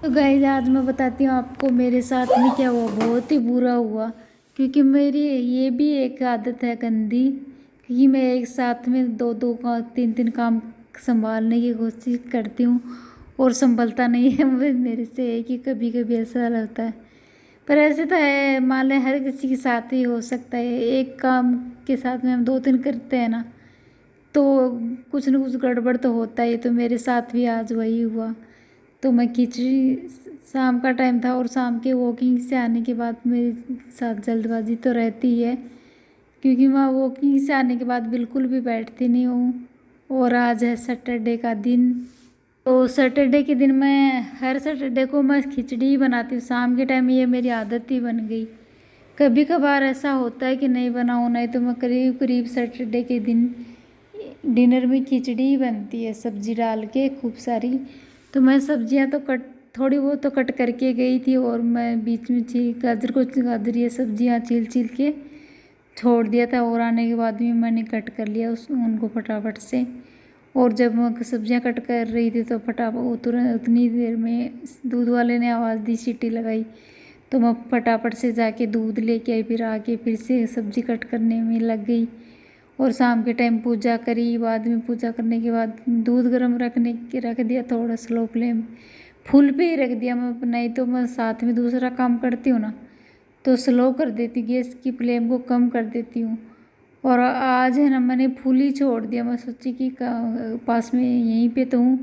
तो गाइस आज मैं बताती हूँ आपको मेरे साथ में क्या हुआ। बहुत ही बुरा हुआ, क्योंकि मेरी ये भी एक आदत है गंदी, क्योंकि मैं एक साथ में दो दो का तीन तीन काम संभालने की कोशिश करती हूँ और संभलता नहीं है मेरे से है कि कभी कभी ऐसा होता है। पर ऐसे तो है, मान लें हर किसी के साथ ही हो सकता है। एक काम के साथ में हम दो तीन करते हैं ना, तो कुछ न कुछ गड़बड़ तो होता ही। तो मेरे साथ भी आज वही हुआ। तो मैं खिचड़ी, शाम का टाइम था और शाम के वॉकिंग से आने के बाद मेरे साथ जल्दबाजी तो रहती ही है, क्योंकि मैं वॉकिंग से आने के बाद बिल्कुल भी बैठती नहीं हूँ। और आज है सैटरडे का दिन। तो सैटरडे के दिन मैं हर सैटरडे को मैं खिचड़ी ही बनाती हूँ शाम के टाइम। ये मेरी आदत ही बन गई। कभी कभार ऐसा होता है कि नहीं बनाऊँ, नहीं तो मैं करीब करीब सैटरडे के दिन डिनर में खिचड़ी ही बनती है, सब्जी डाल के खूब सारी। तो मैं सब्जियां तो थोड़ी बहुत तो कट करके गई थी, और मैं बीच में गाजर ये सब्जियां छील छील के छोड़ दिया था। और आने के बाद भी मैंने कट कर लिया उनको फटाफट से। और जब मैं सब्जियां कट कर रही थी तो फटाफट तुरंत उतनी देर में दूध वाले ने आवाज़ दी, सीटी लगाई। तो मैं फटाफट से जाके दूध लेके आई, फिर आके फिर से सब्जी कट करने में लग गई। और शाम के टाइम पूजा करी। बाद में पूजा करने के बाद दूध गर्म रख दिया, थोड़ा स्लो फ्लेम फुल पे ही रख दिया। मैं नहीं तो मैं साथ में दूसरा काम करती हूँ ना, तो स्लो कर देती, गैस की फ्लेम को कम कर देती हूँ। और आज है ना, मैंने फुल ही छोड़ दिया। मैं सोची कि पास में यहीं पे तो हूँ,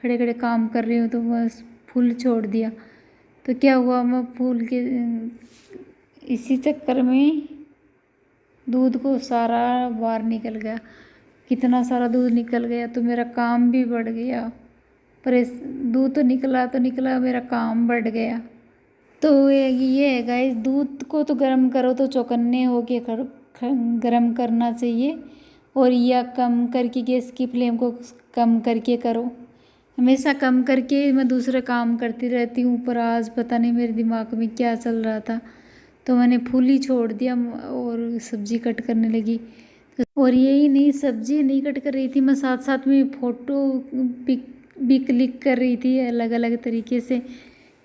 खड़े खड़े काम कर रही हूँ, तो बस फुल छोड़ दिया। तो क्या हुआ, मैं फुल के इसी चक्कर में दूध को सारा बाहर निकल गया। कितना सारा दूध निकल गया, तो मेरा काम भी बढ़ गया। पर इस दूध तो निकला, मेरा काम बढ़ गया। तो ये है गाइस, दूध को तो गर्म करो तो चौकन्ने होके गर्म करना चाहिए, और या कम करके गैस की फ्लेम को कम करके करो। हमेशा कम करके मैं दूसरे काम करती रहती हूँ। पर आज पता नहीं मेरे दिमाग में क्या चल रहा था, तो मैंने फुल ही छोड़ दिया और सब्जी कट करने लगी। और यही नहीं, सब्जी नहीं कट कर रही थी, मैं साथ साथ में फ़ोटो भी क्लिक कर रही थी अलग अलग तरीके से।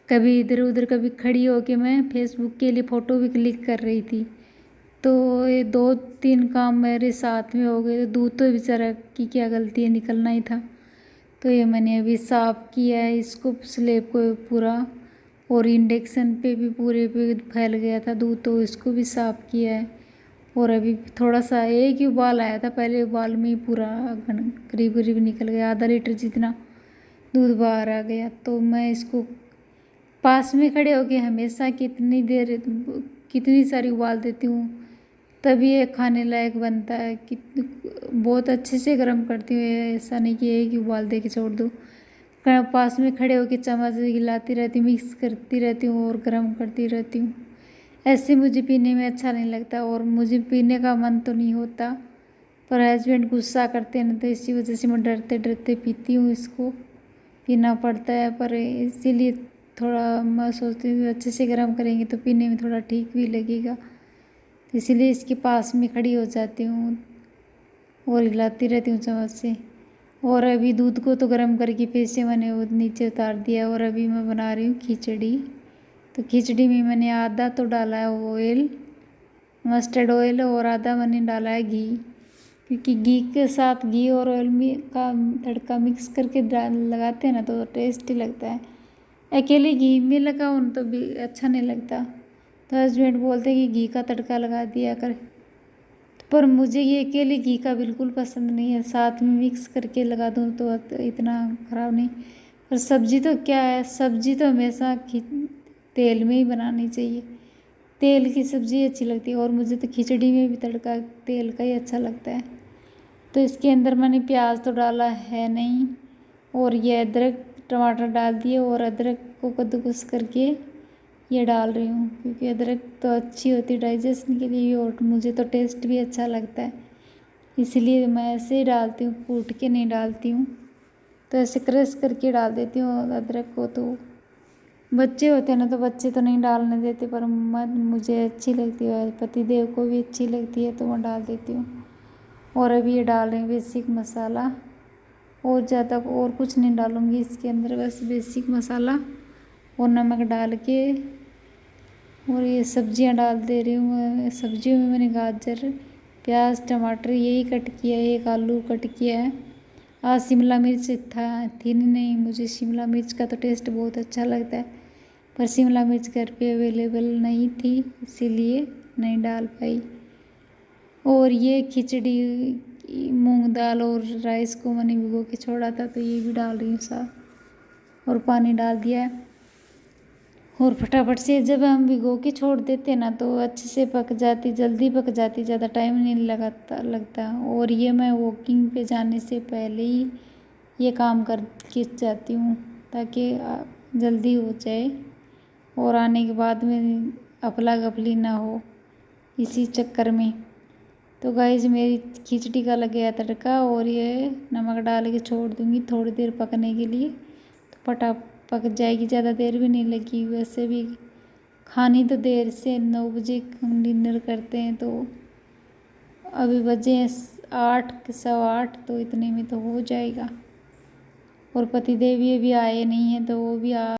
कभी इधर उधर, कभी खड़ी होके मैं फेसबुक के लिए फ़ोटो भी क्लिक कर रही थी। तो ये दो तीन काम मेरे साथ में हो गए। तो दूध तो बेचारा की क्या गलती है, निकलना ही था। तो ये मैंने अभी साफ़ किया है इसको, स्लेब को पूरा। और इंडक्शन पे भी पूरे पे फैल गया था दूध, तो इसको भी साफ़ किया है। और अभी थोड़ा सा एक ही उबाल आया था, पहले उबाल में ही पूरा करीब करीब निकल गया, आधा लीटर जितना दूध बाहर आ गया। तो मैं इसको पास में खड़े होके हमेशा कितनी सारी उबाल देती हूँ, तभी ये खाने लायक बनता है। कि बहुत अच्छे से गर्म करती हूँ, ऐसा नहीं कि एक ही उबाल दे के छोड़ दूँ। पास में खड़े होके चम्मच से हिलाती रहती हूँ, मिक्स करती रहती हूँ और गर्म करती रहती हूँ। ऐसे मुझे पीने में अच्छा नहीं लगता, और मुझे पीने का मन तो नहीं होता। पर हस्बैंड गुस्सा करते हैं ना, तो इसी वजह से मैं डरते डरते पीती हूँ, इसको पीना पड़ता है। पर इसीलिए थोड़ा मैं सोचती हूँ अच्छे से गर्म करेंगे तो पीने में थोड़ा ठीक भी लगेगा। तो इसीलिए इसके पास में खड़ी हो जाती हूँ और हिलाती रहती हूँ चम्मच से। और अभी दूध को तो गर्म करके फिर से मैंने वो नीचे उतार दिया। और अभी मैं बना रही हूँ खिचड़ी। तो खिचड़ी में मैंने आधा तो डाला है ऑयल, मस्टर्ड ऑयल, और आधा मैंने डाला है घी। क्योंकि घी के साथ घी और ऑयल में का तड़का मिक्स करके लगाते हैं ना, तो टेस्टी लगता है। अकेले घी में लगाओ तो भी अच्छा नहीं लगता। तो हस्बैंड बोलते हैं कि घी का तड़का लगा दिया कर, पर मुझे ये अकेले घी का बिल्कुल पसंद नहीं है। साथ में मिक्स करके लगा दूँ तो इतना ख़राब नहीं। पर सब्ज़ी तो क्या है, सब्ज़ी तो हमेशा तेल में ही बनानी चाहिए। तेल की सब्ज़ी अच्छी लगती है, और मुझे तो खिचड़ी में भी तड़का तेल का ही अच्छा लगता है। तो इसके अंदर मैंने प्याज तो डाला है नहीं, और ये अदरक टमाटर डाल दिए, और अदरक को कद्दूकस करके ये डाल रही हूँ, क्योंकि अदरक तो अच्छी होती है डाइजेशन के लिए, और मुझे तो टेस्ट भी अच्छा लगता है, इसलिए मैं ऐसे ही डालती हूँ, कूट के नहीं डालती हूँ। तो ऐसे क्रश करके डाल देती हूँ अदरक को। तो बच्चे होते हैं ना, तो बच्चे तो नहीं डालने देते, पर मुझे अच्छी लगती है, पतिदेव को भी अच्छी लगती है, तो मैं डाल देती हूँ। और अभी ये डाल रही हूँ बेसिक मसाला, और ज़्यादा और कुछ नहीं डालूँगी इसके अंदर, बस बेसिक मसाला और नमक डाल के और ये सब्जियां डाल दे रही हूँ। सब्जियों में मैंने गाजर, प्याज, टमाटर यही कट किया है, एक आलू कट किया है। आज शिमला मिर्च थी नहीं, मुझे शिमला मिर्च का तो टेस्ट बहुत अच्छा लगता है, पर शिमला मिर्च घर पे अवेलेबल नहीं थी, इसीलिए नहीं डाल पाई। और ये खिचड़ी मूंग दाल और राइस को मैंने भिगो के छोड़ा था, तो ये भी डाल रही हूँ साथ, और पानी डाल दिया है। और फटाफट से जब हम भिगो के छोड़ देते ना तो अच्छे से पक जाती, जल्दी पक जाती, ज़्यादा टाइम नहीं लगता। और ये मैं वॉकिंग पे जाने से पहले ही ये काम कर के जाती हूँ, ताकि जल्दी हो जाए और आने के बाद में अफला गफली ना हो इसी चक्कर में। तो गाइस मेरी खिचड़ी का लग गया तड़का, और ये नमक डाल के छोड़ दूँगी थोड़ी देर पकने के लिए, तो पक जाएगी, ज़्यादा देर भी नहीं लगी। वैसे भी खानी तो देर से 9 बजे हम डिनर करते हैं, तो अभी बजे 8 सवा 8, तो इतने में तो हो जाएगा। और पतिदेव ये भी आए नहीं हैं, तो वो भी